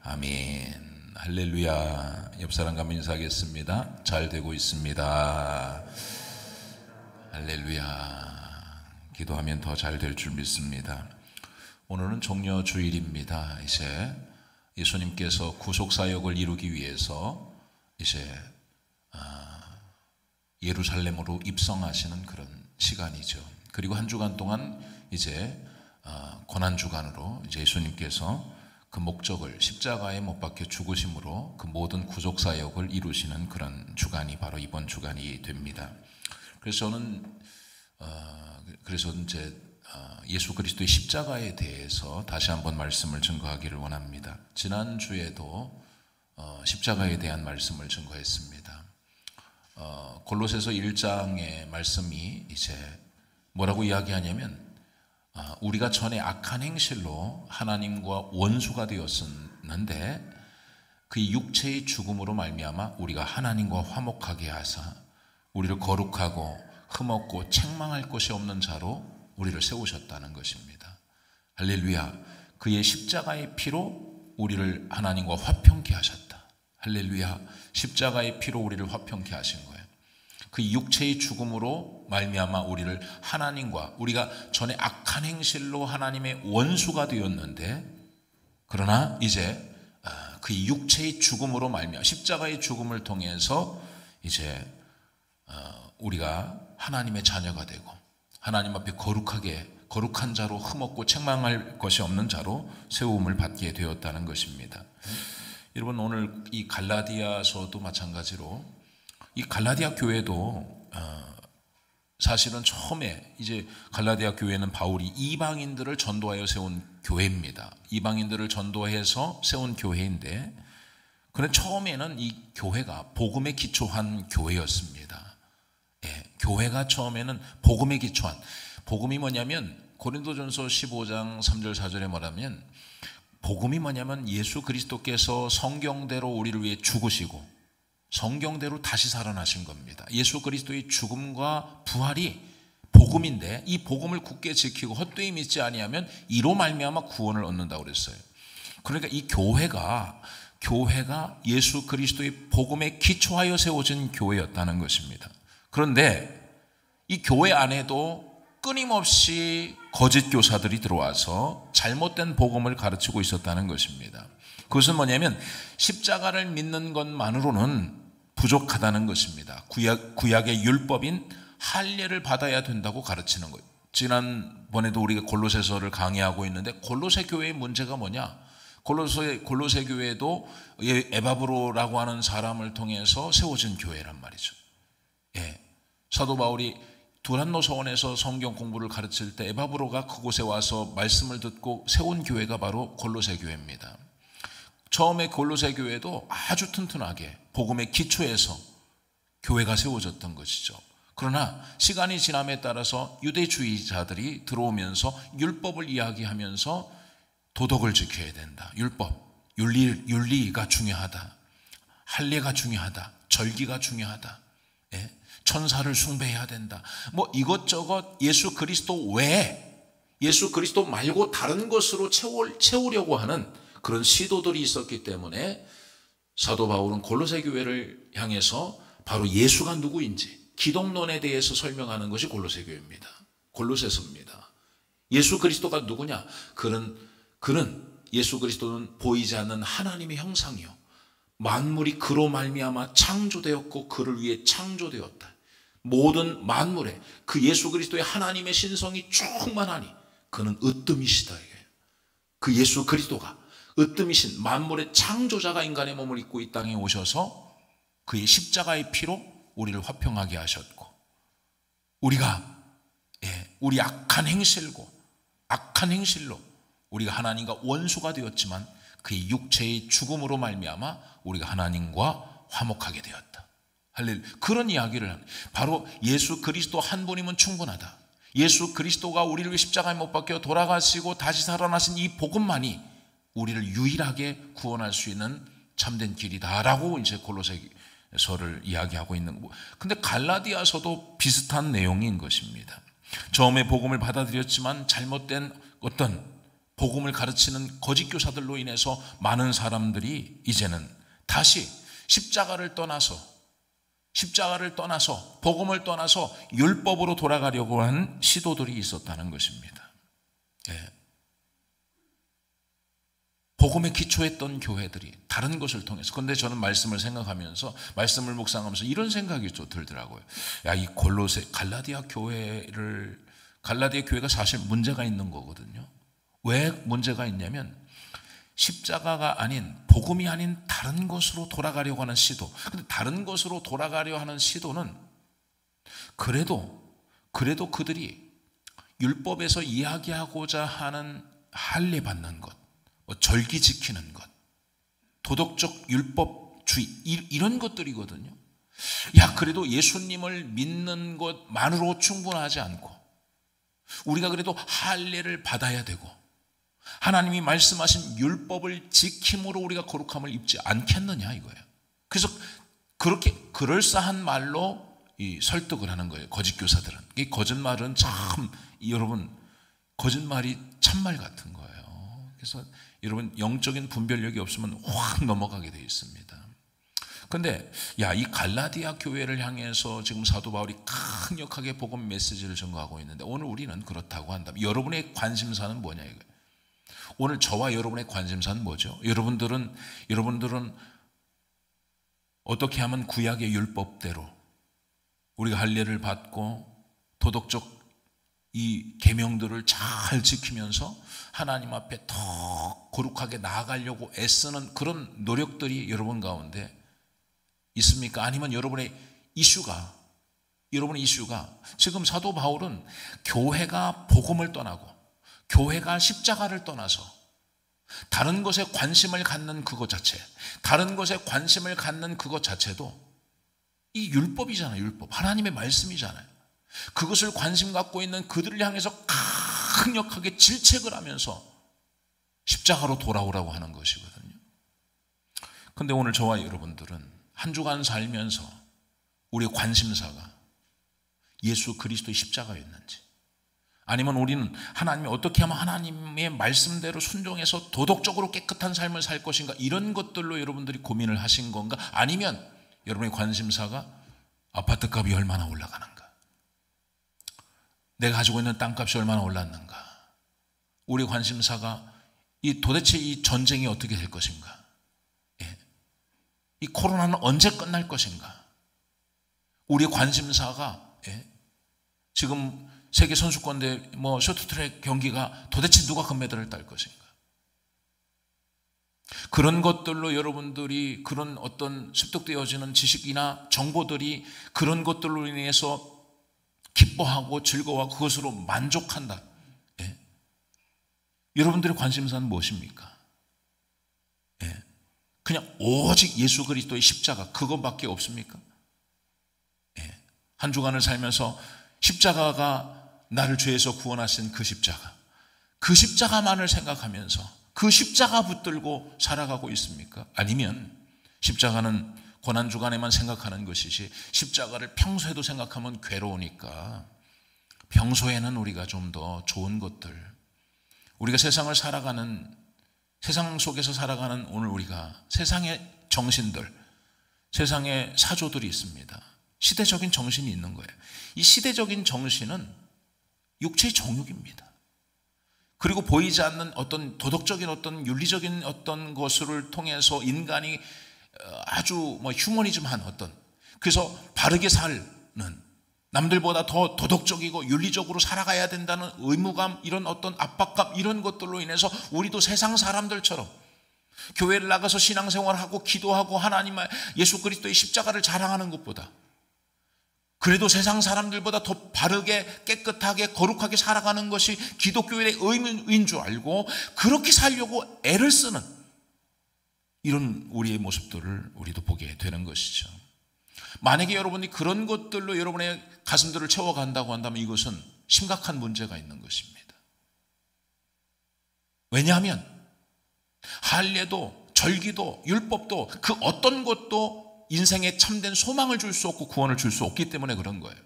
아멘. 할렐루야. 옆 사람 가면 인사하겠습니다. 잘 되고 있습니다. 할렐루야. 기도하면 더 잘 될 줄 믿습니다. 오늘은 종려 주일입니다. 이제 예수님께서 구속 사역을 이루기 위해서 이제 예루살렘으로 입성하시는 그런 시간이죠. 그리고 한 주간 동안 이제 고난 주간으로 이제 예수님께서 그 목적을 십자가에 못 박혀 죽으심으로 그 모든 구속 사역을 이루시는 그런 주간이 바로 이번 주간이 됩니다. 그래서 저는 이제 예수 그리스도의 십자가에 대해서 다시 한번 말씀을 증거하기를 원합니다. 지난 주에도 십자가에 대한 말씀을 증거했습니다. 골로새서 1장의 말씀이 이제 뭐라고 이야기하냐면 우리가 전에 악한 행실로 하나님과 원수가 되었었는데 그 육체의 죽음으로 말미암아 우리가 하나님과 화목하게 하사 우리를 거룩하고 흠없고 책망할 것이 없는 자로 우리를 세우셨다는 것입니다. 할렐루야. 그의 십자가의 피로 우리를 하나님과 화평케 하셨다. 할렐루야. 십자가의 피로 우리를 화평케 하신 거예요. 그 육체의 죽음으로 말미암아 우리를 하나님과, 우리가 전에 악한 행실로 하나님의 원수가 되었는데, 그러나 이제 그 육체의 죽음으로 말미암아 십자가의 죽음을 통해서 이제 우리가 하나님의 자녀가 되고 하나님 앞에 거룩한 자로 흠없고 책망할 것이 없는 자로 세움을 받게 되었다는 것입니다. 여러분, 오늘 이 갈라디아서도 마찬가지로 이 갈라디아 교회도 사실은 처음에 이제 갈라디아 교회는 바울이 이방인들을 전도하여 세운 교회입니다. 이방인들을 전도해서 세운 교회인데, 그런데 처음에는 이 교회가 복음에 기초한 교회였습니다. 예, 교회가 처음에는 복음에 기초한, 복음이 뭐냐면 고린도전서 15장 3절 4절에 말하면 복음이 뭐냐면 예수 그리스도께서 성경대로 우리를 위해 죽으시고 성경대로 다시 살아나신 겁니다. 예수 그리스도의 죽음과 부활이 복음인데 이 복음을 굳게 지키고 헛되이 믿지 아니하면 이로 말미암아 구원을 얻는다고 그랬어요. 그러니까 이 교회가 예수 그리스도의 복음에 기초하여 세워진 교회였다는 것입니다. 그런데 이 교회 안에도 끊임없이 거짓 교사들이 들어와서 잘못된 복음을 가르치고 있었다는 것입니다. 그것은 뭐냐면 십자가를 믿는 것만으로는 부족하다는 것입니다. 구약의 율법인 할례를 받아야 된다고 가르치는 거예요. 지난번에도 우리가 골로새서를 강의하고 있는데 골로새 교회의 문제가 뭐냐? 골로새 교회도 에바브로라고 하는 사람을 통해서 세워진 교회란 말이죠. 예. 사도 바울이 두란노 서원에서 성경 공부를 가르칠 때 에바브로가 그곳에 와서 말씀을 듣고 세운 교회가 바로 골로새 교회입니다. 처음에 골로새 교회도 아주 튼튼하게 복음의 기초에서 교회가 세워졌던 것이죠. 그러나 시간이 지남에 따라서 유대주의자들이 들어오면서 율법을 이야기하면서 도덕을 지켜야 된다. 윤리가 중요하다. 할례가 중요하다. 절기가 중요하다. 예? 천사를 숭배해야 된다. 뭐 이것저것 예수 그리스도 외에, 예수 그리스도 말고 다른 것으로 채우려고 하는 그런 시도들이 있었기 때문에 사도 바울은 골로새 교회를 향해서 바로 예수가 누구인지 기독론에 대해서 설명하는 것이 골로새 교회입니다. 골로새서입니다. 예수 그리스도가 누구냐? 그는 예수 그리스도는 보이지 않는 하나님의 형상이요, 만물이 그로 말미암아 창조되었고 그를 위해 창조되었다. 모든 만물에 그 예수 그리스도의 하나님의 신성이 충만하니 그는 으뜸이시다. 그 예수 그리스도가 으뜸이신 만물의 창조자가 인간의 몸을 입고 이 땅에 오셔서 그의 십자가의 피로 우리를 화평하게 하셨고, 우리가 우리 악한 행실로 우리가 하나님과 원수가 되었지만 그의 육체의 죽음으로 말미암아 우리가 하나님과 화목하게 되었다. 할렐루야. 그런 이야기를 하는, 바로 예수 그리스도 한 분이면 충분하다. 예수 그리스도가 우리를 위해 십자가에 못 박혀 돌아가시고 다시 살아나신 이 복음만이 우리를 유일하게 구원할 수 있는 참된 길이다라고 이제 골로새서를 이야기하고 있는 거고. 근데 갈라디아서도 비슷한 내용인 것입니다. 처음에 복음을 받아들였지만 잘못된 어떤 복음을 가르치는 거짓 교사들로 인해서 많은 사람들이 이제는 다시 십자가를 떠나서 복음을 떠나서 율법으로 돌아가려고 하는 시도들이 있었다는 것입니다. 예. 복음에 기초했던 교회들이 다른 것을 통해서, 그런데 저는 말씀을 생각하면서, 말씀을 묵상하면서 이런 생각이 좀 들더라고요. 야, 이 갈라디아 교회가 사실 문제가 있는 거거든요. 왜 문제가 있냐면 십자가가 아닌, 복음이 아닌 다른 것으로 돌아가려고 하는 시도. 근데 다른 것으로 돌아가려 하는 시도는 그래도 그들이 율법에서 이야기하고자 하는 할례 받는 것, 절기 지키는 것, 도덕적 율법주의, 이런 것들이거든요. 야, 그래도 예수님을 믿는 것만으로 충분하지 않고 우리가 그래도 할례를 받아야 되고 하나님이 말씀하신 율법을 지킴으로 우리가 거룩함을 입지 않겠느냐 이거예요. 그래서 그렇게 그럴싸한 말로 설득을 하는 거예요. 거짓 교사들은. 이 거짓말은 참, 여러분, 거짓말이 참말 같은 거예요. 그래서 여러분, 영적인 분별력이 없으면 확 넘어가게 되어 있습니다. 근데 이 갈라디아 교회를 향해서 지금 사도 바울이 강력하게 복음 메시지를 전가하고 있는데, 오늘 우리는 그렇다고 한다면 여러분의 관심사는 뭐냐 이거예요. 오늘 저와 여러분의 관심사는 뭐죠? 여러분들은 어떻게 하면 구약의 율법대로 우리가 할례를 받고 도덕적 이 계명들을 잘 지키면서 하나님 앞에 더 거룩하게 나아가려고 애쓰는 그런 노력들이 여러분 가운데 있습니까? 아니면 여러분의 이슈가 지금 사도 바울은 교회가 복음을 떠나고 교회가 십자가를 떠나서 다른 것에 관심을 갖는 그것 자체, 다른 것에 관심을 갖는 그것 자체도 이 율법이잖아요. 율법, 하나님의 말씀이잖아요. 그것을 관심 갖고 있는 그들을 향해서 강력하게 질책을 하면서 십자가로 돌아오라고 하는 것이거든요. 그런데 오늘 저와 여러분들은 한 주간 살면서 우리의 관심사가 예수 그리스도의 십자가였는지, 아니면 우리는 하나님이 어떻게 하면 하나님의 말씀대로 순종해서 도덕적으로 깨끗한 삶을 살 것인가, 이런 것들로 여러분들이 고민을 하신 건가, 아니면 여러분의 관심사가 아파트값이 얼마나 올라가는가, 내가 가지고 있는 땅값이 얼마나 올랐는가, 우리 관심사가 도대체 이 전쟁이 어떻게 될 것인가, 이 코로나는 언제 끝날 것인가, 우리 관심사가 지금 세계 선수권대 쇼트트랙 경기가 도대체 누가 금메달을 딸 것인가, 그런 것들로 여러분들이 그런 어떤 습득되어지는 지식이나 정보들이 그런 것들로 인해서 기뻐하고 즐거워하고 그것으로 만족한다. 여러분들의 관심사는 무엇입니까? 그냥 오직 예수 그리스도의 십자가, 그것밖에 없습니까? 한 주간을 살면서 십자가가 나를 죄에서 구원하신 그 십자가만을 생각하면서 그 십자가 붙들고 살아가고 있습니까? 아니면 십자가는 고난주간에만 생각하는 것이지 십자가를 평소에도 생각하면 괴로우니까 평소에는 우리가 좀 더 좋은 것들, 우리가 세상 속에서 살아가는 오늘 우리가 세상의 정신들, 세상의 사조들이 있습니다. 시대적인 정신이 있는 거예요. 이 시대적인 정신은 육체의 정욕입니다. 그리고 보이지 않는 어떤 도덕적인 어떤 윤리적인 어떤 것을 통해서 인간이 아주 휴머니즘한 어떤, 그래서 바르게 살는, 남들보다 더 도덕적이고 윤리적으로 살아가야 된다는 의무감, 이런 어떤 압박감, 이런 것들로 인해서 우리도 세상 사람들처럼 교회를 나가서 신앙생활하고 기도하고 하나님 예수 그리스도의 십자가를 자랑하는 것보다 그래도 세상 사람들보다 더 바르게 깨끗하게 거룩하게 살아가는 것이 기독교의 의무인 줄 알고 그렇게 살려고 애를 쓰는 이런 우리의 모습들을 우리도 보게 되는 것이죠. 만약에 여러분이 그런 것들로 여러분의 가슴들을 채워간다고 한다면 이것은 심각한 문제가 있는 것입니다. 왜냐하면 할례도 절기도 율법도 그 어떤 것도 인생에 참된 소망을 줄 수 없고 구원을 줄 수 없기 때문에 그런 거예요.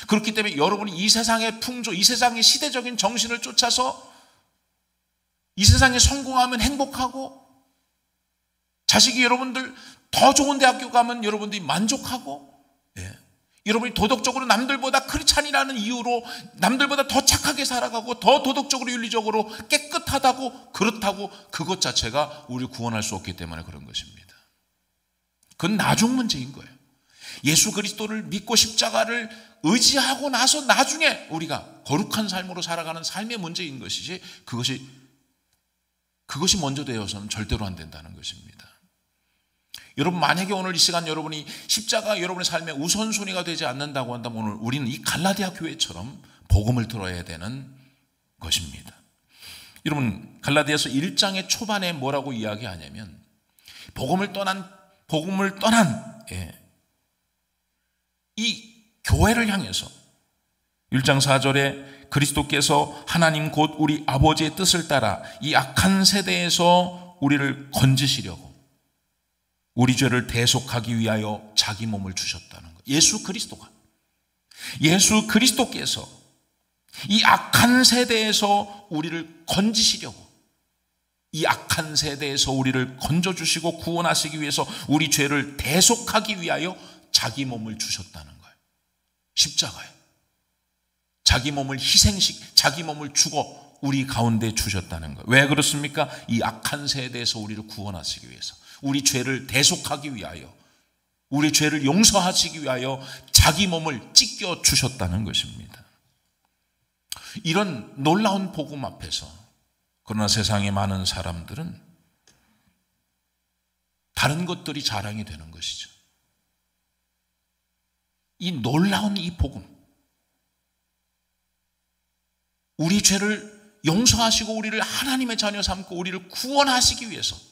그렇기 때문에 여러분이 이 세상의 풍조, 이 세상의 시대적인 정신을 쫓아서 이 세상에 성공하면 행복하고, 자식이 여러분들 더 좋은 대학교 가면 여러분들이 만족하고, 여러분이 도덕적으로 남들보다 크리스찬이라는 이유로 남들보다 더 착하게 살아가고 더 도덕적으로 윤리적으로 깨끗하다고, 그렇다고 그것 자체가 우리를 구원할 수 없기 때문에 그런 것입니다. 그건 나중 문제인 거예요. 예수 그리스도를 믿고 십자가를 의지하고 나서 나중에 우리가 거룩한 삶으로 살아가는 삶의 문제인 것이지, 그것이 먼저 되어서는 절대로 안 된다는 것입니다. 여러분, 만약에 오늘 이 시간 여러분이 십자가 여러분의 삶의 우선순위가 되지 않는다고 한다면 오늘 우리는 이 갈라디아 교회처럼 복음을 들어야 되는 것입니다. 여러분, 갈라디아서 1장의 초반에 뭐라고 이야기하냐면 복음을 떠난 이 교회를 향해서 1장 4절에 그리스도께서 하나님 곧 우리 아버지의 뜻을 따라 이 악한 세대에서 우리를 건지시려고 우리 죄를 대속하기 위하여 자기 몸을 주셨다는 거예요. 예수 그리스도께서 이 악한 세대에서 우리를 건지시려고, 이 악한 세대에서 우리를 건져주시고 구원하시기 위해서 우리 죄를 대속하기 위하여 자기 몸을 주셨다는 거예요. 십자가에 자기 몸을 자기 몸을 죽어 우리 가운데 주셨다는 거예요. 왜 그렇습니까? 이 악한 세대에서 우리를 구원하시기 위해서, 우리 죄를 대속하기 위하여, 우리 죄를 용서하시기 위하여 자기 몸을 찢겨 주셨다는 것입니다. 이런 놀라운 복음 앞에서 그러나 세상의 많은 사람들은 다른 것들이 자랑이 되는 것이죠. 이 놀라운 이 복음, 우리 죄를 용서하시고 우리를 하나님의 자녀 삼고 우리를 구원하시기 위해서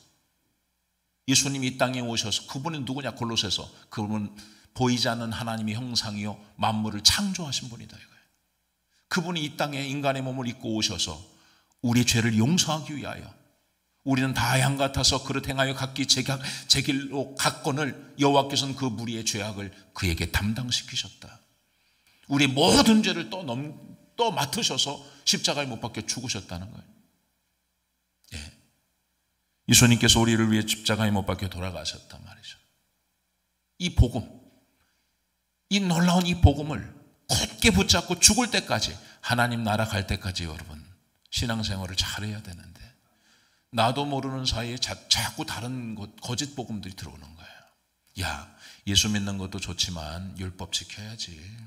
예수님이 이 땅에 오셔서, 그분은 누구냐? 골로새서, 그분은 보이지 않는 하나님의 형상이요 만물을 창조하신 분이다 이거예요. 그분이 이 땅에 인간의 몸을 입고 오셔서 우리 죄를 용서하기 위하여, 우리는 다 양 같아서 그릇 행하여 각기 제 길로 갔거늘 여호와께서는 그 무리의 죄악을 그에게 담당시키셨다. 우리 모든 죄를 또 맡으셔서 십자가에 못 박혀 죽으셨다는 거예요. 예수님께서 우리를 위해 십자가에 못 박혀 돌아가셨단 말이죠. 이 복음, 이 놀라운 이 복음을 굳게 붙잡고 죽을 때까지, 하나님 나라 갈 때까지 여러분 신앙생활을 잘해야 되는데, 나도 모르는 사이에 자꾸 다른 거짓 복음들이 들어오는 거예요. 야, 예수 믿는 것도 좋지만 율법 지켜야지.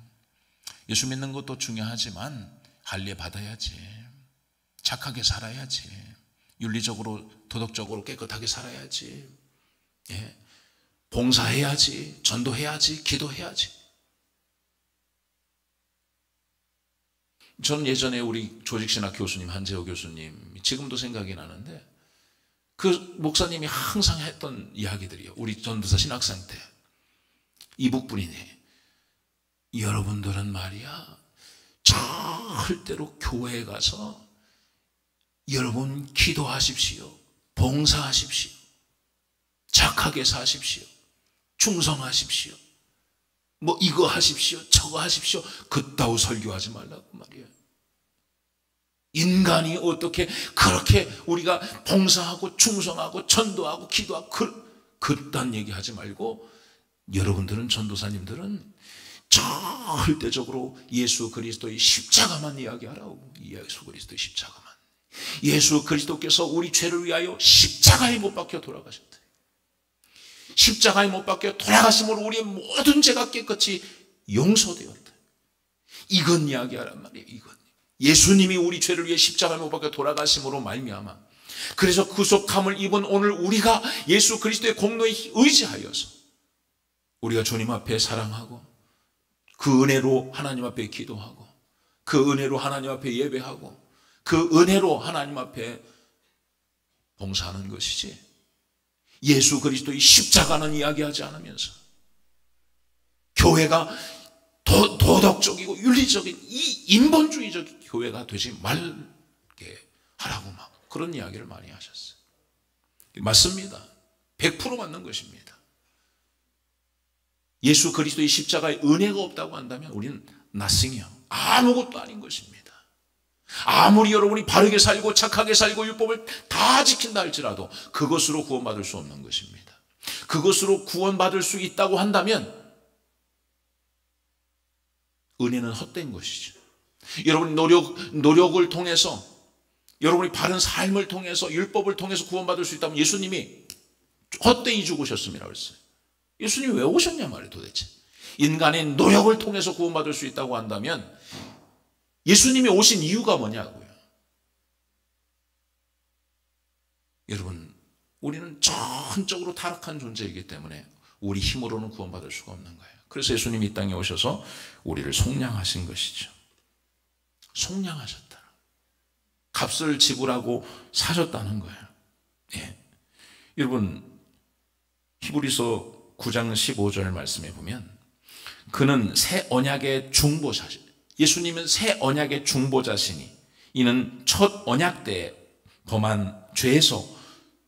예수 믿는 것도 중요하지만 할례 받아야지. 착하게 살아야지. 윤리적으로 도덕적으로 깨끗하게 살아야지. 봉사해야지. 전도해야지. 기도해야지. 저는 예전에 우리 조직신학 교수님, 한재호 교수님, 지금도 생각이 나는데, 그 목사님이 항상 했던 이야기들이요. 우리 전도사 신학생 때. 이북분이네. 여러분들은 말이야, 절대로 교회에 가서 여러분 기도하십시오. 봉사하십시오. 착하게 사십시오. 충성하십시오. 뭐 이거 하십시오. 저거 하십시오. 그따위 설교하지 말라고 말이에요. 인간이 어떻게 그렇게 우리가 봉사하고 충성하고 전도하고 기도하고 그딴 얘기하지 말고, 여러분들은, 전도사님들은 절대적으로 예수 그리스도의 십자가만 이야기하라고. 예수 그리스도의 십자가만. 예수 그리스도께서 우리 죄를 위하여 십자가에 못 박혀 돌아가셨다. 십자가에 못 박혀 돌아가심으로 우리의 모든 죄가 깨끗이 용서되었다. 이건 이야기하란 말이에요. 이건 예수님이 우리 죄를 위해 십자가에 못 박혀 돌아가심으로 말미암아, 그래서 구속함을 입은 오늘 우리가 예수 그리스도의 공로에 의지하여서 우리가 주님 앞에 사랑하고, 그 은혜로 하나님 앞에 기도하고, 그 은혜로 하나님 앞에 예배하고, 그 은혜로 하나님 앞에 봉사하는 것이지, 예수 그리스도의 십자가는 이야기하지 않으면서 교회가 도덕적이고 윤리적인 이 인본주의적 교회가 되지 말게 하라고 막 그런 이야기를 많이 하셨어요. 맞습니다. 100% 맞는 것입니다. 예수 그리스도의 십자가에 은혜가 없다고 한다면 우리는 nothing이요, 아무것도 아닌 것입니다. 아무리 여러분이 바르게 살고 착하게 살고 율법을 다 지킨다 할지라도 그것으로 구원받을 수 없는 것입니다. 그것으로 구원받을 수 있다고 한다면 은혜는 헛된 것이죠. 여러분이 노력을 통해서, 여러분이 바른 삶을 통해서, 율법을 통해서 구원받을 수 있다면 예수님이 헛되이 죽으셨음이라고 했어요. 예수님이 왜 오셨냐 말이에요 도대체. 인간의 노력을 통해서 구원받을 수 있다고 한다면 예수님이 오신 이유가 뭐냐고요. 여러분, 우리는 전적으로 타락한 존재이기 때문에 우리 힘으로는 구원받을 수가 없는 거예요. 그래서 예수님이 이 땅에 오셔서 우리를 속량하신 것이죠. 속량하셨다. 값을 지불하고 사셨다는 거예요. 예. 여러분, 히브리서 9장 15절 말씀에 보면 그는 새 언약의 중보자시, 예수님은 새 언약의 중보자시니 이는 첫 언약 때 범한 죄에서,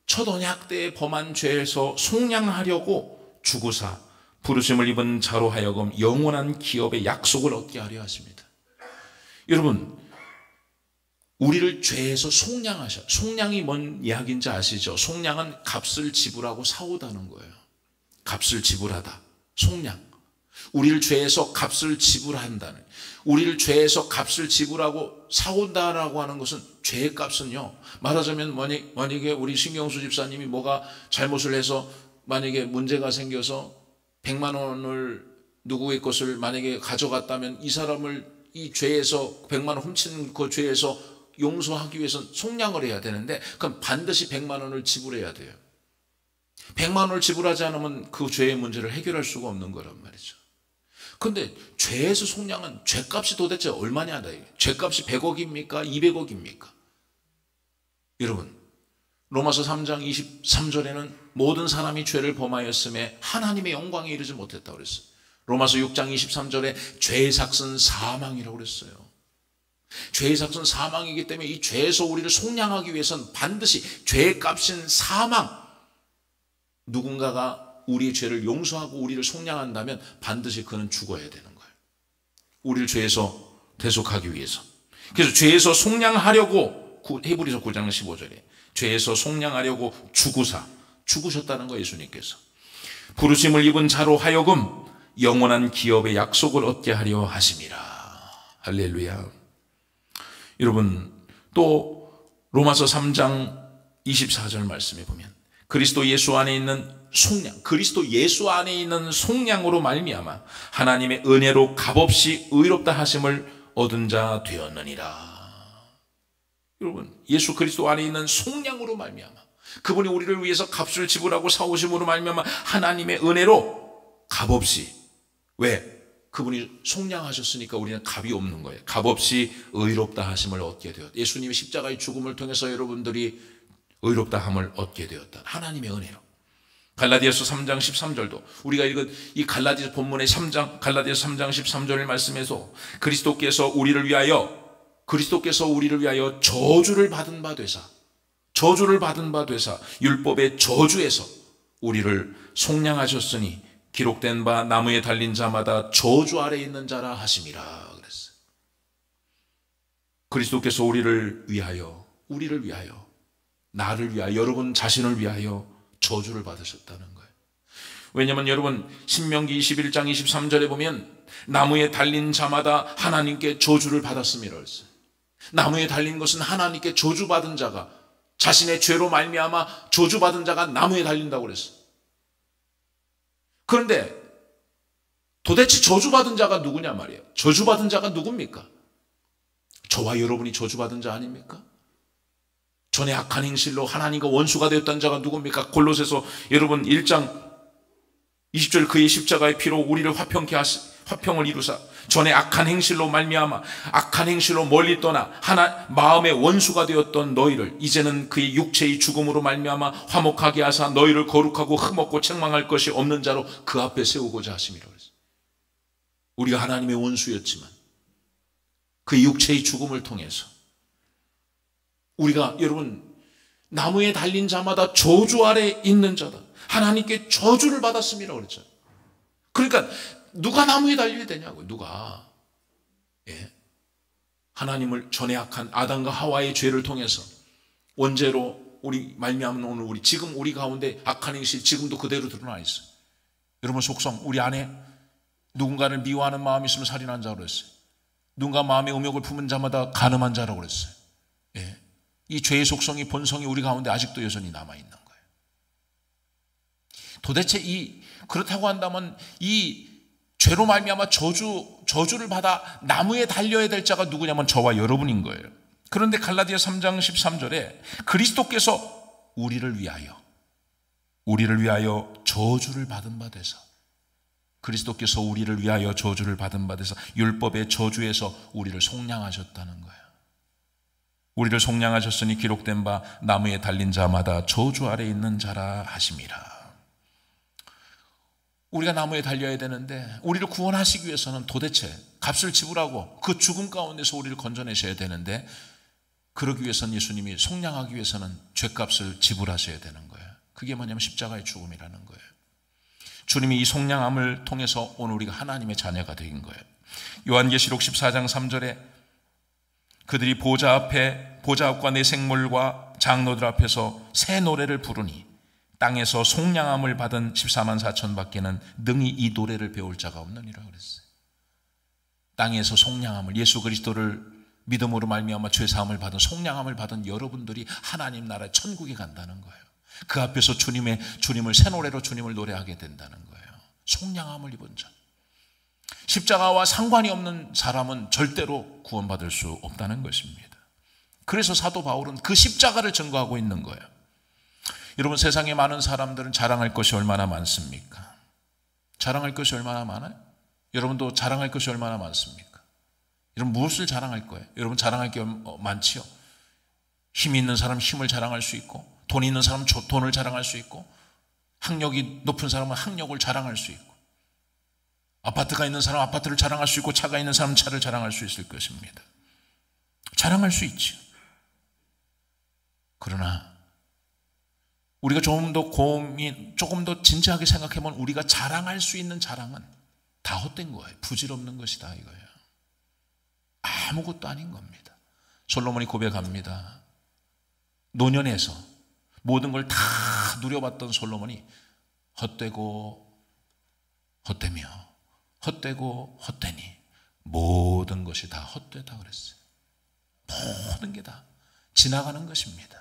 첫 언약 때 범한 죄에서 속량하려고 죽으사 부르심을 입은 자로 하여금 영원한 기업의 약속을 얻게 하려 하십니다. 여러분, 우리를 죄에서 속량하셔. 속량이 뭔 이야기인지 아시죠? 속량은 값을 지불하고 사오다는 거예요. 값을 지불하다. 속량. 우리를 죄에서 값을 지불한다는, 우리를 죄에서 값을 지불하고 사온다라고 하는 것은, 죄의 값은요, 말하자면 만약에 우리 신경수 집사님이 뭐가 잘못을 해서 만약에 문제가 생겨서 100만 원을 누구의 것을 만약에 가져갔다면 이 사람을 이 죄에서 100만 원 훔친 그 죄에서 용서하기 위해서는 속량을 해야 되는데 그럼 반드시 100만 원을 지불해야 돼요. 100만 원을 지불하지 않으면 그 죄의 문제를 해결할 수가 없는 거란 말이죠. 그런데 죄에서 속량은 죄값이 도대체 얼마냐? 죄값이 100억입니까? 200억입니까? 여러분, 로마서 3장 23절에는 모든 사람이 죄를 범하였음에 하나님의 영광에 이르지 못했다고 그랬어요. 로마서 6장 23절에 죄의 삭은 사망이라고 그랬어요. 죄의 삭은 사망이기 때문에 이 죄에서 우리를 속량하기 위해서는 반드시 죄의 값인 사망, 누군가가 우리의 죄를 용서하고 우리를 속량한다면 반드시 그는 죽어야 되는 거예요. 우리를 죄에서 대속하기 위해서. 그래서 죄에서 속량하려고, 히브리서 9장 15절에 죄에서 속량하려고 죽으셨다는 거예요. 예수님께서 부르심을 입은 자로 하여금 영원한 기업의 약속을 얻게 하려 하심이라. 할렐루야. 여러분, 또 로마서 3장 24절 말씀에 보면 그리스도 예수 안에 있는 속량, 그리스도 예수 안에 있는 속량으로 말미암아 하나님의 은혜로 값없이 의롭다 하심을 얻은 자 되었느니라. 여러분, 예수 그리스도 안에 있는 속량으로 말미암아, 그분이 우리를 위해서 값을 지불하고 사오심으로 말미암아 하나님의 은혜로 값없이, 왜? 그분이 속량하셨으니까 우리는 값이 없는 거예요. 값없이 의롭다 하심을 얻게 되었다. 예수님의 십자가의 죽음을 통해서 여러분들이 의롭다 함을 얻게 되었다. 하나님의 은혜로. 갈라디아서 3장 13절도 우리가 읽은 이 갈라디아서 본문의 갈라디아서 3장 13절의 말씀에서 그리스도께서 우리를 위하여 저주를 받은 바 되사 율법의 저주에서 우리를 속량하셨으니 기록된 바 나무에 달린 자마다 저주 아래 있는 자라 하심이라 그랬어요. 그리스도께서 우리를 위하여, 나를 위하여, 여러분 자신을 위하여 저주를 받으셨다는 거예요. 왜냐하면 여러분, 신명기 21장 23절에 보면 나무에 달린 자마다 하나님께 저주를 받았음이라 했어요. 나무에 달린 것은 하나님께 저주받은 자가, 자신의 죄로 말미암아 저주받은 자가 나무에 달린다고 그랬어요. 그런데 도대체 저주받은 자가 누구냐 말이에요. 저주받은 자가 누굽니까? 저와 여러분이 저주받은 자 아닙니까? 전에 악한 행실로 하나님과 원수가 되었던 자가 누굽니까? 골로새서 여러분 1장 20절 그의 십자가의 피로 우리를 화평을 이루사 전에 악한 행실로 말미암아 악한 행실로 멀리 떠나 마음의 원수가 되었던 너희를 이제는 그의 육체의 죽음으로 말미암아 화목하게 하사 너희를 거룩하고 흠없고 책망할 것이 없는 자로 그 앞에 세우고자 하심이라 그랬어요. 우리가 하나님의 원수였지만 그의 육체의 죽음을 통해서 우리가, 여러분, 나무에 달린 자마다 저주 아래 있는 자다. 하나님께 저주를 받았음이라고 그랬죠. 그러니까 누가 나무에 달려야 되냐고요. 누가. 예. 하나님을 전해악한 아담과 하와의 죄를 통해서 원죄로 우리 말미암은 오늘 지금 우리 가운데 악한 행실이 지금도 그대로 드러나 있어요. 여러분 속성, 우리 안에 누군가를 미워하는 마음이 있으면 살인한 자라고 그랬어요. 누군가 마음에 음욕을 품은 자마다 간음한 자라고 그랬어요. 예. 이 죄의 속성이, 본성이 우리 가운데 아직도 여전히 남아있는 거예요. 도대체 그렇다고 한다면 이 죄로 말미암아 저주를 받아 나무에 달려야 될 자가 누구냐면 저와 여러분인 거예요. 그런데 갈라디아 3장 13절에 그리스도께서 우리를 위하여 저주를 받은 바 되사, 그리스도께서 우리를 위하여 저주를 받은 바 되사 율법의 저주에서 우리를 속량하셨다는 거예요. 우리를 속량하셨으니 기록된 바 나무에 달린 자마다 저주 아래 있는 자라 하심이라. 우리가 나무에 달려야 되는데 우리를 구원하시기 위해서는 도대체 값을 지불하고 그 죽음 가운데서 우리를 건져내셔야 되는데, 그러기 위해서는 예수님이 속량하기 위해서는 죄값을 지불하셔야 되는 거예요. 그게 뭐냐면 십자가의 죽음이라는 거예요. 주님이 이 속량함을 통해서 오늘 우리가 하나님의 자녀가 된 거예요. 요한계시록 14장 3절에 그들이 보좌 앞과 내 생물과 장로들 앞에서 새 노래를 부르니 땅에서 속량함을 받은 14만 4천 밖에는 능히 이 노래를 배울 자가 없느니라 그랬어요. 땅에서 속량함을, 예수 그리스도를 믿음으로 말미암아 죄 사함을 받은, 속량함을 받은 여러분들이 하나님 나라 천국에 간다는 거예요. 그 앞에서 주님을 새 노래로 주님을 노래하게 된다는 거예요. 속량함을 입은 자. 십자가와 상관이 없는 사람은 절대로 구원받을 수 없다는 것입니다. 그래서 사도 바울은 그 십자가를 증거하고 있는 거예요. 여러분, 세상에 많은 사람들은 자랑할 것이 얼마나 많습니까? 자랑할 것이 얼마나 많아요? 여러분도 자랑할 것이 얼마나 많습니까? 여러분 무엇을 자랑할 거예요? 여러분 자랑할 게 많지요. 힘이 있는 사람은 힘을 자랑할 수 있고, 돈이 있는 사람은 돈을 자랑할 수 있고, 학력이 높은 사람은 학력을 자랑할 수 있고, 아파트가 있는 사람은 아파트를 자랑할 수 있고, 차가 있는 사람은 차를 자랑할 수 있을 것입니다. 자랑할 수 있죠. 그러나 우리가 조금 더 진지하게 생각해보면 우리가 자랑할 수 있는 자랑은 다 헛된 거예요. 부질없는 것이다 이거예요. 아무것도 아닌 겁니다. 솔로몬이 고백합니다. 노년에서 모든 걸 다 누려봤던 솔로몬이 헛되고 헛되며 헛되고 헛되니 모든 것이 다 헛되다 그랬어요. 모든 게 다 지나가는 것입니다.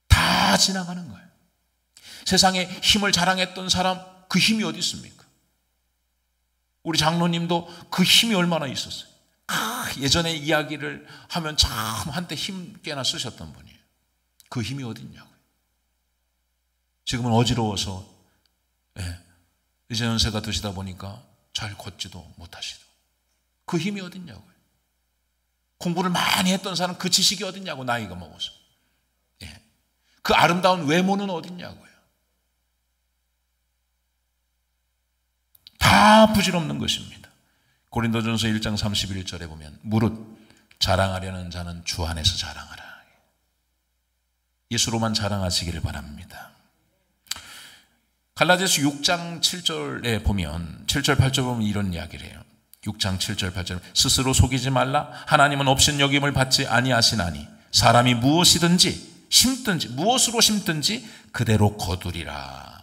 다 지나가는 거예요. 세상에 힘을 자랑했던 사람, 그 힘이 어디 있습니까? 우리 장로님도 그 힘이 얼마나 있었어요. 예전에 이야기를 하면 참 한때 힘 꽤나 쓰셨던 분이에요. 그 힘이 어디 있냐고요. 지금은 어지러워서 이제 연세가 드시다 보니까 잘 걷지도 못하시고, 그 힘이 어디 있냐고요. 공부를 많이 했던 사람 그 지식이 어디 있냐고, 나이가 먹어서. 그 아름다운 외모는 어디 있냐고요. 다 부질없는 것입니다. 고린도전서 1장 31절에 보면 무릇 자랑하려는 자는 주 안에서 자랑하라. 예수로만 자랑하시기를 바랍니다. 갈라디아서 6장 7절에 보면 7절 8절 보면 이런 이야기를 해요. 6장 7절 8절 스스로 속이지 말라. 하나님은 없인 여김을 받지 아니하시나니 사람이 무엇이든지 심든지 무엇으로 심든지 그대로 거두리라.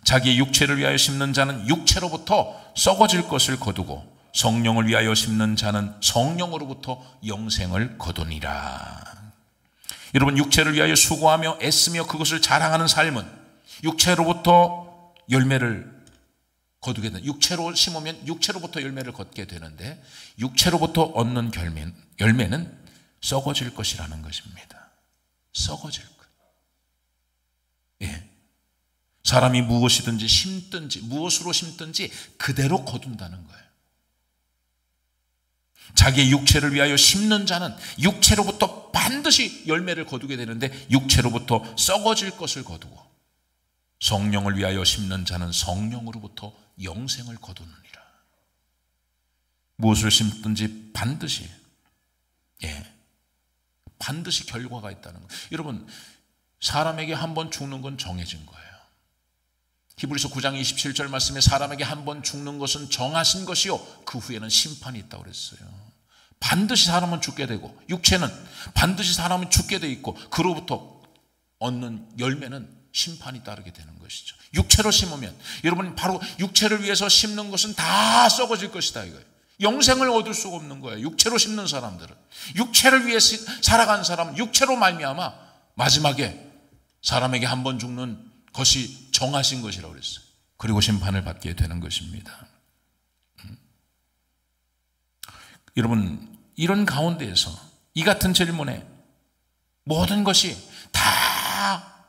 자기의 육체를 위하여 심는 자는 육체로부터 썩어질 것을 거두고 성령을 위하여 심는 자는 성령으로부터 영생을 거두니라. 여러분, 육체를 위하여 수고하며 애쓰며 그것을 자랑하는 삶은 육체로부터 열매를 거두게 되는, 육체로 심으면 육체로부터 열매를 걷게 되는데 육체로부터 얻는 열매는 썩어질 것이라는 것입니다. 썩어질 것. 사람이 무엇이든지 심든지 무엇으로 심든지 그대로 거둔다는 거예요. 자기의 육체를 위하여 심는 자는 육체로부터 반드시 열매를 거두게 되는데 육체로부터 썩어질 것을 거두고 성령을 위하여 심는 자는 성령으로부터 영생을 거두느니라. 무엇을 심든지 반드시 반드시 결과가 있다는 거예요. 여러분, 사람에게 한 번 죽는 건 정해진 거예요. 히브리서 9장 27절 말씀에 사람에게 한 번 죽는 것은 정하신 것이요 그 후에는 심판이 있다고 그랬어요. 반드시 사람은 죽게 되고 육체는 반드시 사람은 죽게 돼 있고 그로부터 얻는 열매는 심판이 따르게 되는 것이죠. 육체로 심으면 여러분 바로 육체를 위해서 심는 것은 다 썩어질 것이다 이거예요. 영생을 얻을 수가 없는 거예요. 육체로 심는 사람들은 육체를 위해 살아간 사람은 육체로 말미암아 마지막에 사람에게 한 번 죽는 것이 정하신 것이라고 그랬어요. 그리고 심판을 받게 되는 것입니다. 여러분 이런 가운데에서 이 같은 질문에 모든 것이 다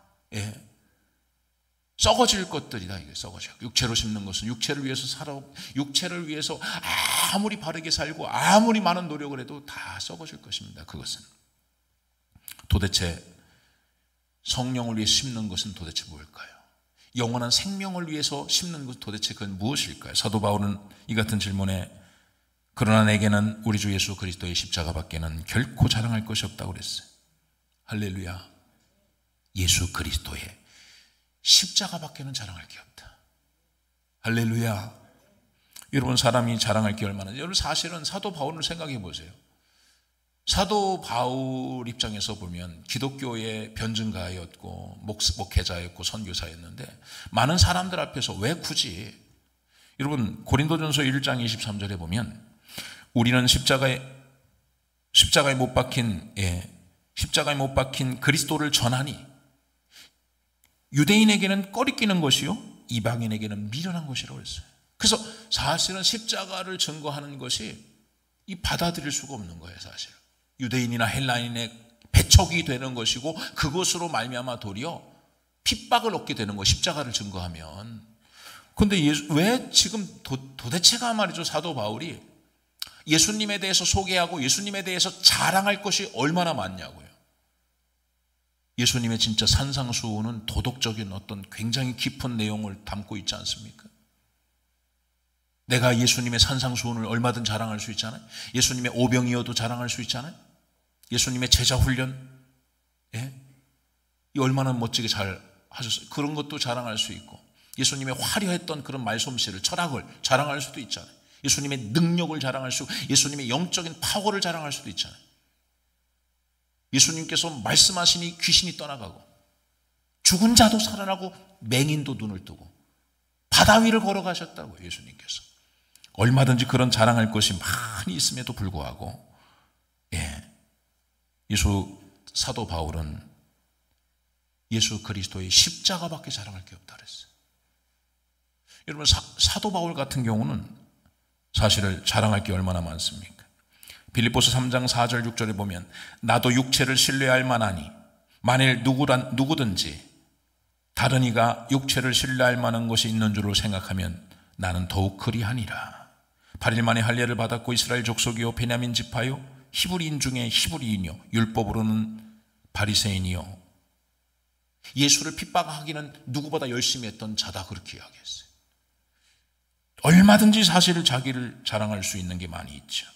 썩어질 것들이다. 이게 썩어져. 육체로 심는 것은 육체를 위해서 육체를 위해서 아무리 바르게 살고 아무리 많은 노력을 해도 다 썩어질 것입니다. 그것은 도대체 성령을 위해 심는 것은 도대체 뭘까요? 영원한 생명을 위해서 심는 것 도대체 그건 무엇일까요? 사도 바울은 이 같은 질문에 그러나 내게는 우리 주 예수 그리스도의 십자가밖에는 결코 자랑할 것이 없다고 그랬어요. 할렐루야. 예수 그리스도의 십자가밖에는 자랑할 게 없다. 할렐루야. 여러분 사람이 자랑할 게 얼마나 여러분 사실은 사도 바울을 생각해 보세요. 사도 바울 입장에서 보면 기독교의 변증가였고 목회자였고 선교사였는데 많은 사람들 앞에서 왜 굳이 여러분 고린도전서 1장 23절에 보면 우리는 십자가에 못 박힌 그리스도를 전하니 유대인에게는 꺼리끼는 것이요 이방인에게는 미련한 것이라고 했어요. 그래서 사실은 십자가를 증거하는 것이 이 받아들일 수가 없는 거예요. 사실 유대인이나 헬라인의 배척이 되는 것이고 그것으로 말미암아 도리어 핍박을 얻게 되는 거 십자가를 증거하면. 그런데 왜 지금 도대체가 말이죠 사도 바울이 예수님에 대해서 소개하고 예수님에 대해서 자랑할 것이 얼마나 많냐고요. 예수님의 진짜 산상수훈은 도덕적인 어떤 굉장히 깊은 내용을 담고 있지 않습니까? 내가 예수님의 산상수훈을 얼마든 자랑할 수 있잖아요. 예수님의 오병이어도 자랑할 수 있잖아요. 예수님의 제자 훈련, 이 얼마나 멋지게 잘 하셨어요. 그런 것도 자랑할 수 있고 예수님의 화려했던 그런 말솜씨를 철학을 자랑할 수도 있잖아요. 예수님의 능력을 자랑할 수, 예수님의 영적인 파워를 자랑할 수도 있잖아요. 예수님께서 말씀하시니 귀신이 떠나가고 죽은 자도 살아나고 맹인도 눈을 뜨고 바다 위를 걸어가셨다고요. 예수님께서 얼마든지 그런 자랑할 것이 많이 있음에도 불구하고 사도 바울은 예수 그리스도의 십자가밖에 자랑할 게 없다 그랬어요. 여러분 사도 바울 같은 경우는 사실을 자랑할 게 얼마나 많습니까? 빌립보서 3장 4절 6절에 보면 나도 육체를 신뢰할 만하니 만일 누구든지 다른 이가 육체를 신뢰할 만한 것이 있는 줄로 생각하면 나는 더욱 그리하니라. 8일 만에 할례를 받았고 이스라엘 족속이요 베냐민 지파요 히브리인 중에 히브리인이요 율법으로는 바리새인이요. 예수를 핍박하기는 누구보다 열심히 했던 자다 그렇게 이야기했어요. 얼마든지 사실을 자기를 자랑할 수 있는 게 많이 있죠.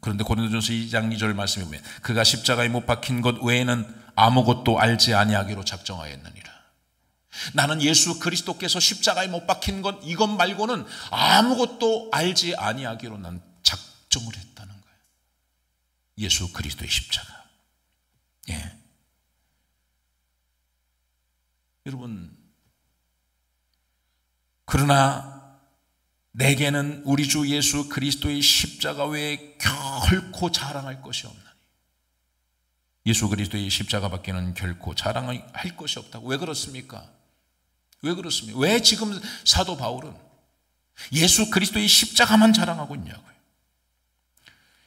그런데 고린도전서 2장 2절 말씀에 보면 그가 십자가에 못 박힌 것 외에는 아무것도 알지 아니하기로 작정하였느니라. 나는 예수 그리스도께서 십자가에 못 박힌 것 이것 말고는 아무것도 알지 아니하기로 난 작정을 했다는 거예요. 예수 그리스도의 십자가. 여러분 그러나 내게는 우리 주 예수 그리스도의 십자가 외에 결코 자랑할 것이 없나니. 예수 그리스도의 십자가밖에는 결코 자랑할 것이 없다고. 왜 그렇습니까? 왜 그렇습니까? 왜 지금 사도 바울은 예수 그리스도의 십자가만 자랑하고 있냐고요.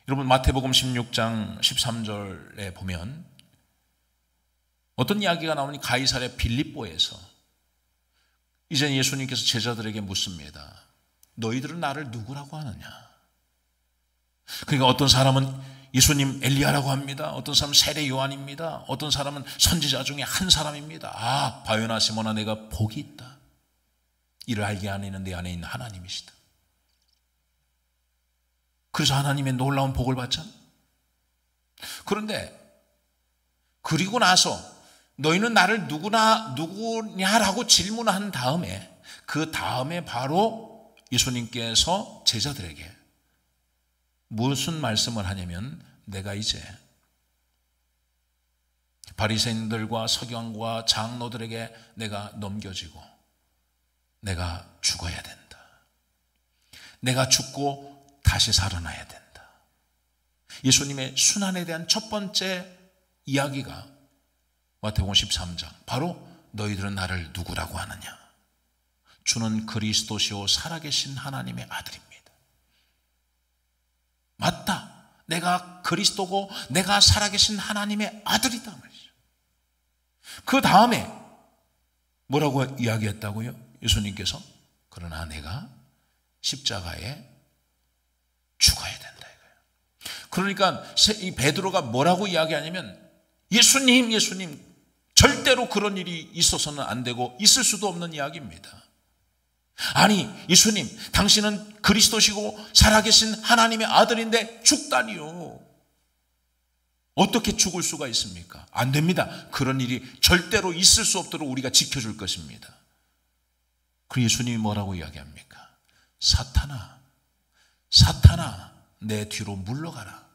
여러분 마태복음 16장 13절에 보면 어떤 이야기가 나오니 가이사랴 빌립보에서 이제 예수님께서 제자들에게 묻습니다. 너희들은 나를 누구라고 하느냐? 그러니까 어떤 사람은 예수님 엘리야라고 합니다. 어떤 사람은 세례 요한입니다. 어떤 사람은 선지자 중에 한 사람입니다. 아, 바요나 시몬아 내가 복이 있다. 이를 알게 하는 내 안에 있는 하나님이시다. 그래서 하나님의 놀라운 복을 받잖아. 그런데 그리고 나서 너희는 나를 누구냐라고 질문한 다음에 그 다음에 바로 예수님께서 제자들에게 무슨 말씀을 하냐면 내가 이제 바리새인들과 서기관과 장로들에게 내가 넘겨지고 내가 죽어야 된다. 내가 죽고 다시 살아나야 된다. 예수님의 순환에 대한 첫 번째 이야기가 마태복음 13장, 바로 너희들은 나를 누구라고 하느냐? 주는 그리스도시요 살아계신 하나님의 아들입니다. 맞다. 내가 그리스도고 내가 살아계신 하나님의 아들이다 말이죠. 그 다음에 뭐라고 이야기했다고요? 예수님께서 그러나 내가 십자가에 죽어야 된다 이거예요. 그러니까 이 베드로가 뭐라고 이야기하냐면 예수님 절대로 그런 일이 있어서는 안 되고 있을 수도 없는 이야기입니다. 아니 예수님 당신은 그리스도시고 살아계신 하나님의 아들인데 죽다니요. 어떻게 죽을 수가 있습니까? 안 됩니다. 그런 일이 절대로 있을 수 없도록 우리가 지켜줄 것입니다. 그 예수님이 뭐라고 이야기합니까? 사탄아 내 뒤로 물러가라.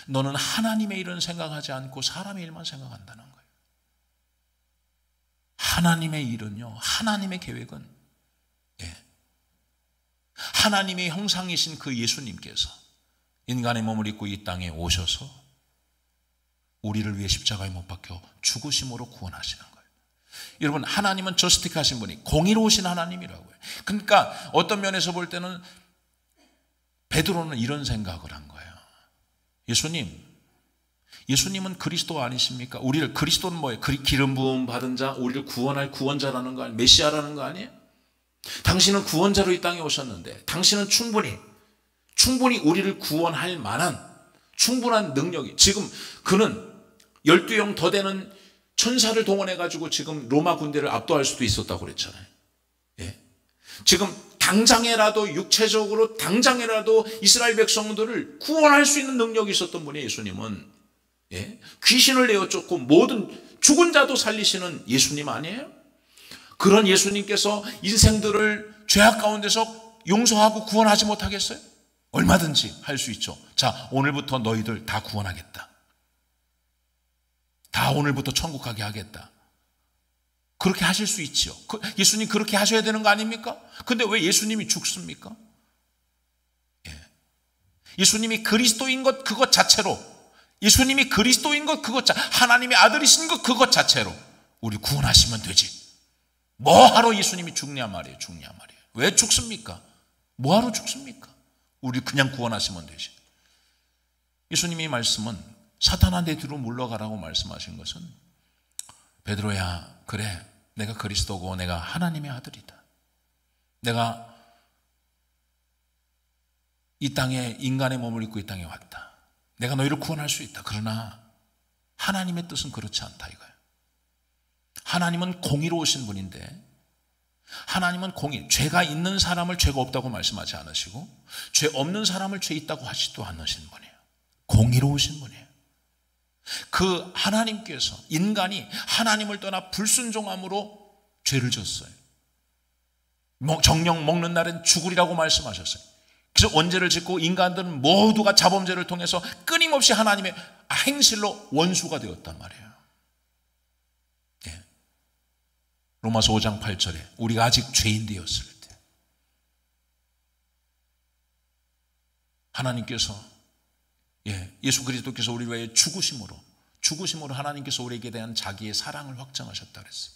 너는 하나님의 일은 생각하지 않고 사람의 일만 생각한다는 거예요. 하나님의 일은요, 하나님의 계획은 하나님의 형상이신 그 예수님께서 인간의 몸을 입고 이 땅에 오셔서 우리를 위해 십자가에 못 박혀 죽으심으로 구원하시는 거예요. 여러분, 하나님은 저스틱하신 분이 공의로우신 하나님이라고요. 그러니까 어떤 면에서 볼 때는 베드로는 이런 생각을 한 거예요. 예수님은 그리스도 아니십니까? 우리를, 그리스도는 뭐예요? 기름 부음 받은 자, 우리를 구원할 구원자라는 거 아니에요? 메시아라는 거 아니에요? 당신은 구원자로 이 땅에 오셨는데 당신은 충분히 우리를 구원할 만한 충분한 능력이, 지금 그는 12영 더 되는 천사를 동원해가지고 지금 로마 군대를 압도할 수도 있었다고 그랬잖아요. 지금 당장에라도 육체적으로 당장에라도 이스라엘 백성들을 구원할 수 있는 능력이 있었던 분이 예수님은 귀신을 내어 쫓고 모든 죽은 자도 살리시는 예수님 아니에요? 그런 예수님께서 인생들을 죄악 가운데서 용서하고 구원하지 못하겠어요? 얼마든지 할 수 있죠. 자, 오늘부터 너희들 다 구원하겠다. 다 오늘부터 천국 가게 하겠다. 그렇게 하실 수 있지요. 예수님 그렇게 하셔야 되는 거 아닙니까? 근데 왜 예수님이 죽습니까? 예수님이 그리스도인 것 그것 자체로, 예수님이 그리스도인 것 그것 하나님의 아들이신 것 그것 자체로 우리 구원하시면 되지. 뭐하러 예수님이 죽냐 말이에요. 왜 죽습니까? 뭐하러 죽습니까? 우리 그냥 구원하시면 되지. 예수님이 말씀은 사탄아 내 뒤로 물러가라고 말씀하신 것은, 베드로야, 그래, 내가 그리스도고 내가 하나님의 아들이다. 내가 이 땅에 인간의 몸을 입고 이 땅에 왔다. 내가 너희를 구원할 수 있다. 그러나 하나님의 뜻은 그렇지 않다 이거예요. 하나님은 공의로우신 분인데, 하나님은 죄가 있는 사람을 죄가 없다고 말씀하지 않으시고 죄 없는 사람을 죄 있다고 하지도 않으신 분이에요. 공의로우신 분이에요. 그 하나님께서 인간이 하나님을 떠나 불순종함으로 죄를 졌어요. 정령 먹는 날은 죽으리라고 말씀하셨어요. 그래서 원죄를 짓고 인간들은 모두가 자범죄를 통해서 끊임없이 하나님의 행실로 원수가 되었단 말이에요. 로마서 5장 8절에 우리가 아직 죄인 되었을 때 하나님께서 예수 그리스도께서 우리 위해 죽으심으로 하나님께서 우리에게 대한 자기의 사랑을 확정하셨다 그랬어요.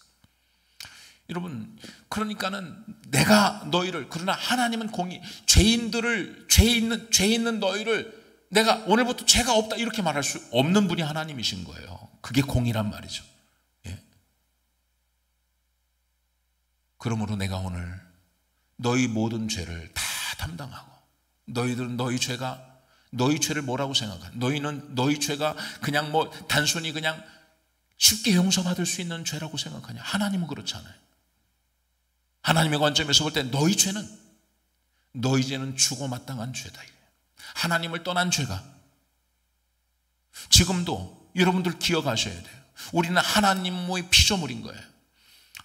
여러분, 그러니까는 내가 너희를, 그러나 하나님은 죄 있는 너희를 내가 오늘부터 죄가 없다 이렇게 말할 수 없는 분이 하나님이신 거예요. 그게 공의란 말이죠. 그러므로 내가 오늘 너희 모든 죄를 다 담당하고, 너희들은 너희 죄를 뭐라고 생각하냐? 너희는 너희 죄가 그냥 단순히 그냥 쉽게 용서받을 수 있는 죄라고 생각하냐? 하나님은 그렇지 않아요. 하나님의 관점에서 볼 때 너희 죄는 죽어 마땅한 죄다. 하나님을 떠난 죄가 지금도 여러분들 기억하셔야 돼요. 우리는 하나님의 피조물인 거예요.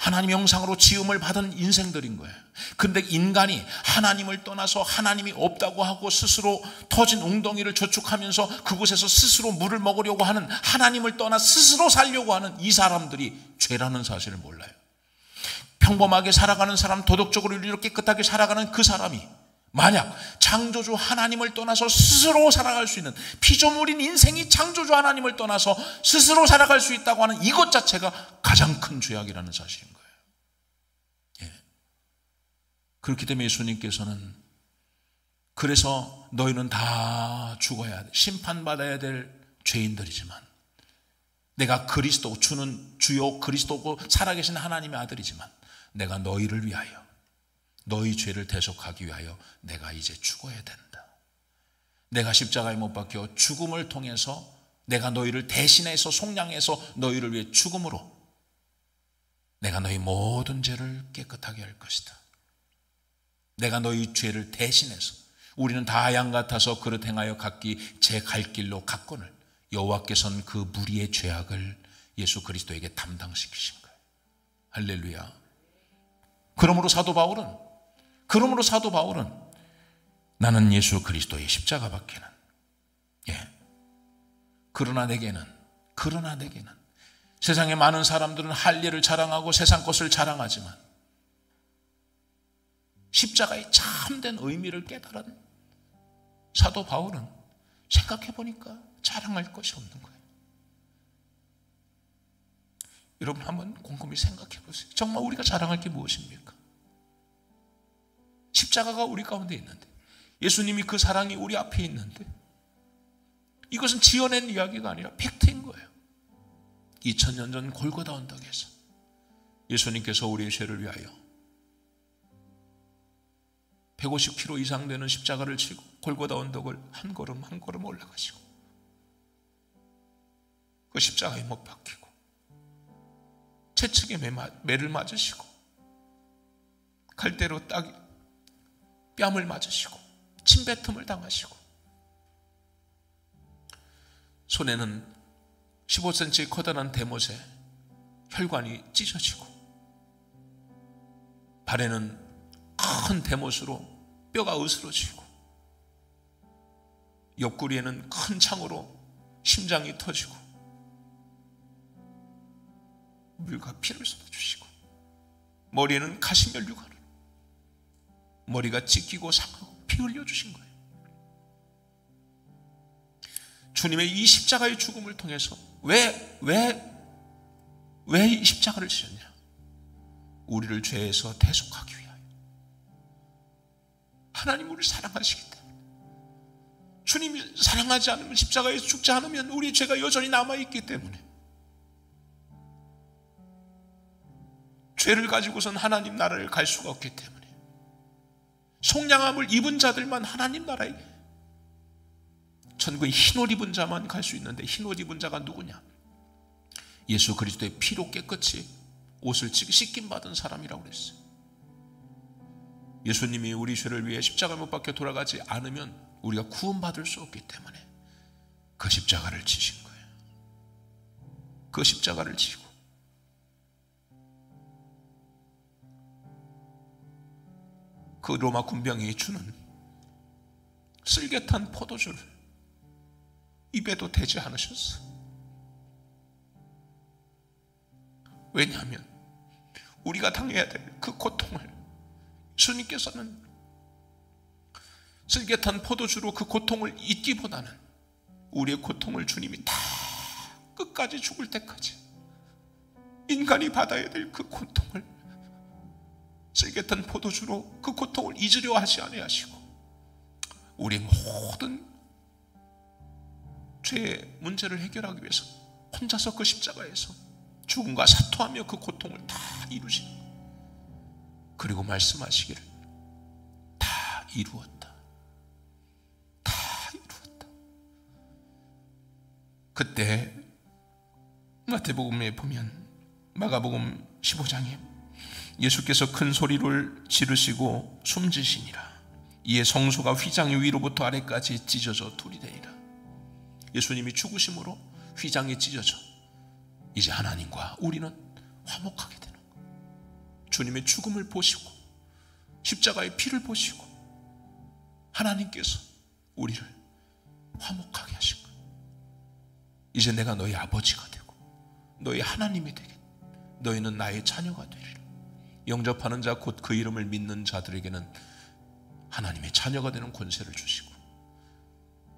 하나님의 형상으로 지음을 받은 인생들인 거예요. 그런데 인간이 하나님을 떠나서 하나님이 없다고 하고 스스로 터진 웅덩이를 저축하면서 그곳에서 스스로 물을 먹으려고 하는, 하나님을 떠나 스스로 살려고 하는 이 사람들이 죄라는 사실을 몰라요. 평범하게 살아가는 사람, 도덕적으로 이렇게 깨끗하게 살아가는 그 사람이 만약 창조주 하나님을 떠나서 스스로 살아갈 수 있는, 피조물인 인생이 창조주 하나님을 떠나서 스스로 살아갈 수 있다고 하는 이것 자체가 가장 큰 죄악이라는 사실인 거예요. 예. 그렇기 때문에 예수님께서는 그래서 너희는 다 죽어야 돼, 심판받아야 될 죄인들이지만 내가 그리스도, 주는 주요 그리스도고 살아계신 하나님의 아들이지만 내가 너희를 위하여, 너희 죄를 대속하기 위하여 내가 이제 죽어야 된다. 내가 십자가에 못 박혀 죽음을 통해서 내가 너희를 대신해서 속량해서 너희를 위해 죽음으로 내가 너희 모든 죄를 깨끗하게 할 것이다. 내가 너희 죄를 대신해서, 우리는 다 양 같아서 그릇 행하여 각기 제 갈 길로 갔거늘 여호와께서는 그 무리의 죄악을 예수 그리스도에게 담당시키신 거예요. 할렐루야. 그러므로 사도 바울은 나는 예수 그리스도의 십자가밖에는, 그러나 내게는 세상의 많은 사람들은 할례를 자랑하고 세상 것을 자랑하지만 십자가의 참된 의미를 깨달은 사도 바울은 생각해 보니까 자랑할 것이 없는 거예요. 여러분 한번 곰곰이 생각해 보세요. 정말 우리가 자랑할 게 무엇입니까? 십자가가 우리 가운데 있는데, 예수님이 그 사랑이 우리 앞에 있는데, 이것은 지어낸 이야기가 아니라 팩트인 거예요. 2000년 전 골고다 언덕에서 예수님께서 우리의 죄를 위하여 150km 이상 되는 십자가를 지고 골고다 언덕을 한 걸음 한 걸음 올라가시고 그 십자가에 못 박히고 채찍에 매를 맞으시고 갈대로 뺨을 맞으시고 침뱉음을 당하시고 손에는 15cm의 커다란 대못에 혈관이 찢어지고 발에는 큰 대못으로 뼈가 으스러지고 옆구리에는 큰 창으로 심장이 터지고 물과 피를 쏟아주시고 머리에는 가시면류관으로 머리가 찢기고 상하고 피 흘려주신 거예요. 주님의 이 십자가의 죽음을 통해서 왜 이 십자가를 지셨냐? 우리를 죄에서 대속하기 위하여. 하나님 우리를 사랑하시기 때문에. 주님이 사랑하지 않으면, 십자가에 죽지 않으면 우리 죄가 여전히 남아있기 때문에, 죄를 가지고선 하나님 나라를 갈 수가 없기 때문에, 속량함을 입은 자들만 하나님 나라에, 천국에 흰옷 입은 자만 갈 수 있는데, 흰옷 입은 자가 누구냐? 예수 그리스도의 피로 깨끗이 옷을 씻김 받은 사람이라고 그랬어요. 예수님이 우리 죄를 위해 십자가에 못 박혀 돌아가지 않으면 우리가 구원받을 수 없기 때문에 그 십자가를 지신 거예요. 그 십자가를 지고 그 로마 군병이 주는 쓸개탄 포도주를 입에도 대지 않으셨어. 왜냐하면 우리가 당해야 될 그 고통을 주님께서는 쓸개탄 포도주로 그 고통을 잊기보다는 우리의 고통을 주님이 다 끝까지 죽을 때까지 인간이 받아야 될 그 고통을 쓸개탄 포도주로 그 고통을 잊으려 하지 아니하시고 우리의 모든 죄의 문제를 해결하기 위해서 혼자서 그 십자가에서 죽음과 사토하며 그 고통을 다 이루시는 거예요. 그리고 말씀하시기를 다 이루었다. 다 이루었다. 그때 마태복음에 보면 마가복음 15장에 예수께서 큰 소리를 지르시고 숨지시니라. 이에 성소가 휘장 위로부터 아래까지 찢어져 둘이 되니라. 예수님이 죽으심으로 휘장이 찢어져 이제 하나님과 우리는 화목하게 되는 거예요. 주님의 죽음을 보시고 십자가의 피를 보시고 하나님께서 우리를 화목하게 하신 거예요. 이제 내가 너희 아버지가 되고 너희 하나님이 되겠다. 너희는 나의 자녀가 되리라. 영접하는 자 곧 그 이름을 믿는 자들에게는 하나님의 자녀가 되는 권세를 주시고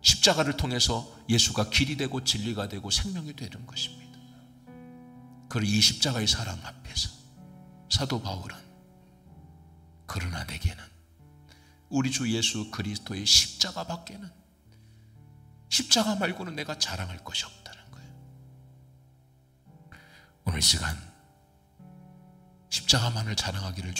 십자가를 통해서 예수가 길이 되고 진리가 되고 생명이 되는 것입니다. 그리고 이 십자가의 사랑 앞에서 사도 바울은 그러나 내게는 우리 주 예수 그리스도의 십자가 밖에는 십자가 말고는 내가 자랑할 것이 없다는 거예요. 오늘 시간 십자가만을 자랑하기를